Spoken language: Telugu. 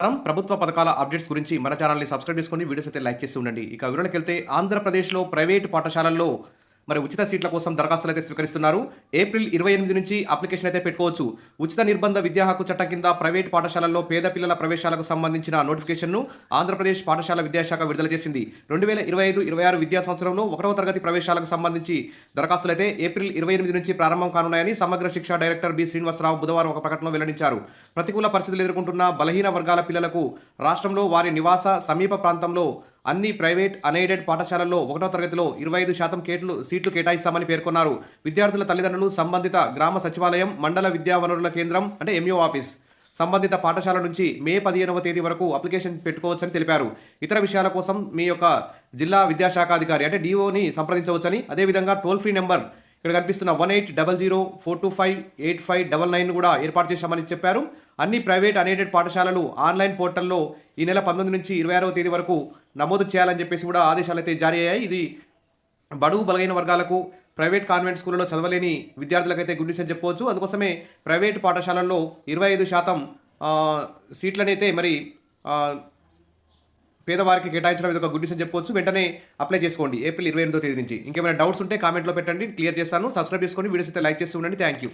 ప్రభుత్వ పథకాల అప్డేట్స్ గురించి మన ఛానల్ని సబ్స్క్రైబ్ చేసుకొని వీడియోస్ అయితే లైక్ చేస్తూ ఉండండి. ఇక వివరాలకు వెళ్తే ఆంధ్రప్రదేశ్లో ప్రైవేటు పాఠశాలల్లో మరి ఉచిత సీట్ల కోసం దరఖాస్తులు అయితే స్వీకరిస్తున్నారు. ఏప్రిల్ 28 నుంచి అప్లికేషన్ అయితే పెట్టుకోవచ్చు. ఉచిత నిర్బంధ విద్యా హక్కు చట్టం కింద ప్రైవేట్ పాఠశాలల్లో పేద పిల్లల ప్రవేశాలకు సంబంధించిన నోటిఫికేషన్ను ఆంధ్రప్రదేశ్ పాఠశాల విద్యాశాఖ విడుదల చేసింది. 2025-26 విద్యా సంవత్సరంలో 1వ తరగతి ప్రవేశాలకు సంబంధించి దరఖాస్తులు అయితే ఏప్రిల్ 28 నుంచి ప్రారంభం కానున్నాయని సమగ్ర శిక్ష డైరెక్టర్ బి శ్రీనివాసరావు బుధవారం ఒక ప్రకటనలో వెల్లడించారు. ప్రతికూల పరిస్థితులు ఎదుర్కొంటున్న బలహీన వర్గాల పిల్లలకు రాష్ట్రంలో వారి నివాస సమీప ప్రాంతంలో అన్ని ప్రైవేట్ అన్ఎయిడెడ్ పాఠశాలల్లో 1వ తరగతిలో 25% సీట్లు కేటాయిస్తామని పేర్కొన్నారు. విద్యార్థుల తల్లిదండ్రులు సంబంధిత గ్రామ సచివాలయం, మండల విద్యా వనరుల కేంద్రం అంటే ఎంయూ ఆఫీస్ సంబంధిత పాఠశాల నుంచి మే 15వ తేదీ వరకు అప్లికేషన్ పెట్టుకోవచ్చని తెలిపారు. ఇతర విషయాల కోసం మీ యొక్క జిల్లా విద్యాశాఖ అధికారి అంటే డిఓని సంప్రదించవచ్చని, అదేవిధంగా టోల్ ఫ్రీ నెంబర్ ఇక్కడ కనిపిస్తున్న 1800-425-8599 కూడా ఏర్పాటు చేశామని చెప్పారు. అన్ని ప్రైవేట్ అన్ఎయిడెడ్ పాఠశాలలు ఆన్లైన్ పోర్టల్లో ఈ నెల 19 నుంచి 26వ తేదీ వరకు నమోదు చేయాలని చెప్పేసి కూడా ఆదేశాలు అయితే జారీ అయ్యాయి. ఇది బడుగు బలహీన వర్గాలకు, ప్రైవేట్ కాన్వెంట్ స్కూళ్ళలో చదవలేని విద్యార్థులకైతే గుడ్ న్యూస్ అని చెప్పుకోవచ్చు. అందుకోసమే ప్రైవేట్ పాఠశాలల్లో 25% సీట్లనైతే మరి పేదవారికి కేటాయించడం ఇది ఒక గుడ్ న్యూస్ అని చెప్పుకోవచ్చు. వెంటనే అప్లై చేసుకోండి ఏప్రిల్ 28వ తేదీ నుంచి. ఇంకేమైనా డౌట్స్ ఉంటే కామెంట్లో పెట్టండి, క్లియర్ చేస్తాను. సబ్స్క్రైబ్ చేసుకోండి, వీడియోస్ అయితే లైక్ చేస్తూ ఉండండి. Thank you.